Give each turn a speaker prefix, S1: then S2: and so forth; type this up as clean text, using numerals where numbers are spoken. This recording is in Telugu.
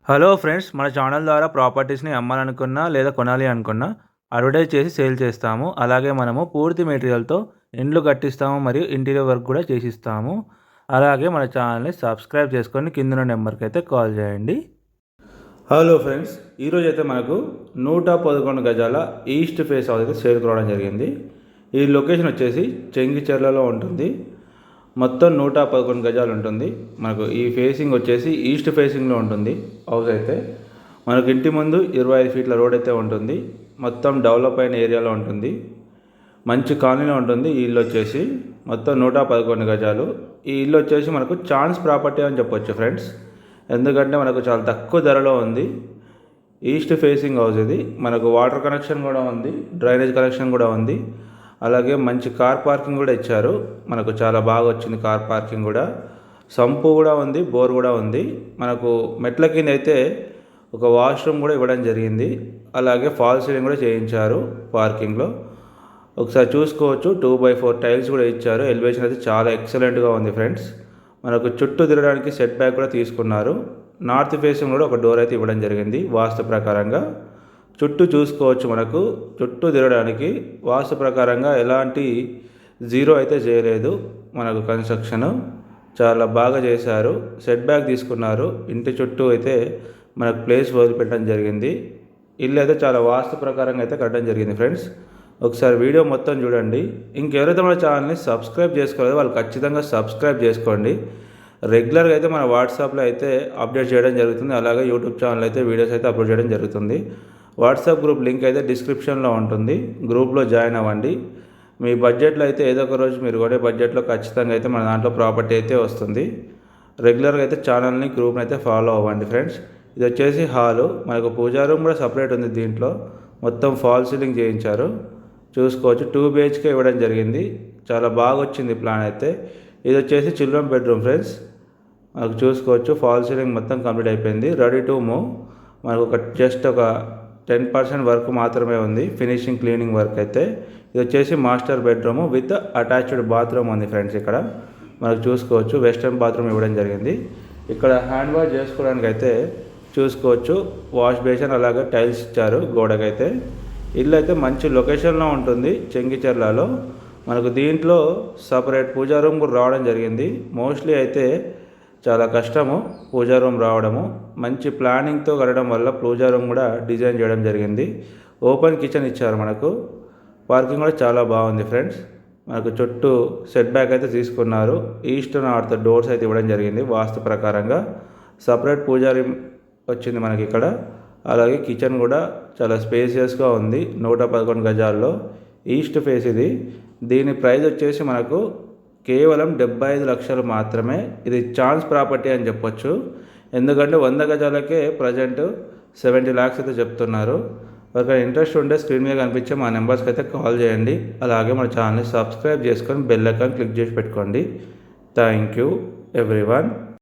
S1: హలో ఫ్రెండ్స్, మన ఛానల్ ద్వారా ప్రాపర్టీస్ని అమ్మాలనుకున్నా లేదా కొనాలి అనుకున్నా అడ్వర్టైజ్ చేసి సేల్ చేస్తాము. అలాగే మనము పూర్తి మెటీరియల్తో ఇండ్లు కట్టిస్తాము మరియు ఇంటీరియర్ వర్క్ కూడా చేసిస్తాము. అలాగే మన ఛానల్ని సబ్స్క్రైబ్ చేసుకొని కింద నెంబర్కి అయితే కాల్ చేయండి. హలో ఫ్రెండ్స్, ఈరోజు అయితే మనకు 111 గజాల ఈస్ట్ ఫేస్ హౌస్ అయితే సేల్ రావడం జరిగింది. ఈ లొకేషన్ వచ్చేసి చెంగిచెర్లలో ఉంటుంది. మొత్తం 111 గజాలు ఉంటుంది. మనకు ఈ ఫేసింగ్ వచ్చేసి ఈస్ట్ ఫేసింగ్లో ఉంటుంది. హౌస్ అయితే మనకు ఇంటి ముందు 25 ఫీట్ల రోడ్ అయితే ఉంటుంది. మొత్తం డెవలప్ అయిన ఏరియాలో ఉంటుంది. మంచి కాలనీలో ఉంటుంది. ఈ ఇల్లు వచ్చేసి మొత్తం 111 గజాలు. ఈ ఇల్లు వచ్చేసి మనకు ఛాన్స్ ప్రాపర్టీ అని చెప్పొచ్చు ఫ్రెండ్స్. ఎందుకంటే మనకు చాలా తక్కువ ధరలో ఉంది. ఈస్ట్ ఫేసింగ్ హౌస్ ఇది. మనకు వాటర్ కనెక్షన్ కూడా ఉంది, డ్రైనేజ్ కనెక్షన్ కూడా ఉంది. అలాగే మంచి కార్ పార్కింగ్ కూడా ఇచ్చారు. మనకు చాలా బాగా వచ్చింది కార్ పార్కింగ్ కూడా. సంపు కూడా ఉంది, బోర్ కూడా ఉంది. మనకు మెట్ల కింద అయితే ఒక వాష్రూమ్ కూడా ఇవ్వడం జరిగింది. అలాగే ఫాల్ సీలింగ్ కూడా చేయించారు పార్కింగ్లో. ఒకసారి చూసుకోవచ్చు. 2x4 టైల్స్ కూడా ఇచ్చారు. ఎలివేషన్ అయితే చాలా ఎక్సలెంట్గా ఉంది ఫ్రెండ్స్. మనకు చుట్టూ తిరగడానికి సెట్ బ్యాక్ కూడా తీసుకున్నారు. నార్త్ ఫేసింగ్ కూడా ఒక డోర్ అయితే ఇవ్వడం జరిగింది వాస్తు ప్రకారంగా. చుట్టూ చూసుకోవచ్చు. మనకు చుట్టూ తిరగడానికి వాస్తు ప్రకారంగా ఎలాంటి జీరో అయితే చేయలేదు. మనకు కన్స్ట్రక్షన్ చాలా బాగా చేశారు. సెట్ బ్యాక్ తీసుకున్నారు. ఇంటి చుట్టూ అయితే మనకు ప్లేస్ వదిలిపెట్టడం జరిగింది. ఇల్లు అయితే చాలా వాస్తు ప్రకారంగా అయితే కట్టడం జరిగింది ఫ్రెండ్స్. ఒకసారి వీడియో మొత్తం చూడండి. ఇంకెవరైతే మన ఛానల్ని సబ్స్క్రైబ్ చేసుకోలేదో వాళ్ళు ఖచ్చితంగా సబ్స్క్రైబ్ చేసుకోండి. రెగ్యులర్గా అయితే మన వాట్సాప్లో అయితే అప్డేట్ చేయడం జరుగుతుంది. అలాగే యూట్యూబ్ ఛానల్ అయితే వీడియోస్ అయితే అప్లోడ్ చేయడం జరుగుతుంది. వాట్సాప్ గ్రూప్ లింక్ అయితే డిస్క్రిప్షన్లో ఉంటుంది. గ్రూప్లో జాయిన్ అవ్వండి. మీ బడ్జెట్లో అయితే ఏదో ఒక రోజు మీరు కొనే బడ్జెట్లో ఖచ్చితంగా అయితే మన దాంట్లో ప్రాపర్టీ అయితే వస్తుంది. రెగ్యులర్గా అయితే ఛానల్ని గ్రూప్ని అయితే ఫాలో అవ్వండి ఫ్రెండ్స్. ఇది వచ్చేసి హాలు. మనకు పూజా రూమ్ కూడా సపరేట్ ఉంది. దీంట్లో మొత్తం ఫాల్ సీలింగ్ చేయించారు. చూసుకోవచ్చు. 2 BHK ఇవ్వడం జరిగింది. చాలా బాగా వచ్చింది ప్లాన్ అయితే. ఇది వచ్చేసి చిల్డ్రన్ బెడ్రూమ్ ఫ్రెండ్స్. మనకు చూసుకోవచ్చు. ఫాల్ సీలింగ్ మొత్తం కంప్లీట్ అయిపోయింది. Ready to move. మనకు జస్ట్ ఒక 10% వర్క్ మాత్రమే ఉంది. ఫినిషింగ్ క్లీనింగ్ వర్క్ అయితే. ఇది వచ్చేసి master bedroom with attached bathroom ఉంది ఫ్రెండ్స్. ఇక్కడ మనకు చూసుకోవచ్చు. వెస్టర్న్ బాత్రూమ్ ఇవ్వడం జరిగింది. ఇక్కడ హ్యాండ్ వాష్ చేసుకోవడానికి అయితే చూసుకోవచ్చు. వాష్ బేసిన్ అలాగే టైల్స్ ఇచ్చారు గోడకైతే. ఇల్లు అయితే మంచి లొకేషన్లో ఉంటుంది చెంగిచెర్లలో. మనకు దీంట్లో సపరేట్ పూజా రూమ్ కూడా రావడం జరిగింది. మోస్ట్లీ అయితే చాలా కష్టము పూజా రూమ్ రావడము. మంచి ప్లానింగ్తో కట్టడం వల్ల పూజా రూమ్ కూడా డిజైన్ చేయడం జరిగింది. ఓపెన్ కిచెన్ ఇచ్చారు మనకు. పార్కింగ్ కూడా చాలా బాగుంది ఫ్రెండ్స్. మనకు చుట్టూ సెట్ బ్యాక్ అయితే తీసుకున్నారు. ఈస్ట్ నార్త్ డోర్స్ అయితే ఇవ్వడం జరిగింది వాస్తు ప్రకారంగా. సపరేట్ పూజా రూమ్ వచ్చింది మనకి ఇక్కడ. అలాగే కిచెన్ కూడా చాలా స్పేసియస్గా ఉంది. 111 గజాల్లో ఈస్ట్ ఫేస్ ఇది. దీని ప్రైస్ వచ్చేసి మనకు కేవలం 75 లక్షలు మాత్రమే. ఇది ఛాన్స్ ప్రాపర్టీ అని చెప్పొచ్చు. ఎందుకంటే 100 గజాలకే ప్రజెంట్ 70 lakhs అయితే చెప్తున్నారు. ఒకవేళ ఇంట్రెస్ట్ ఉంటే స్క్రీన్ మీద కనిపించే మా నెంబర్స్కి అయితే కాల్ చేయండి. అలాగే మన ఛానల్ని సబ్స్క్రైబ్ చేసుకొని బెల్ ఐకాన్ క్లిక్ చేసి పెట్టుకోండి. Thank you everyone.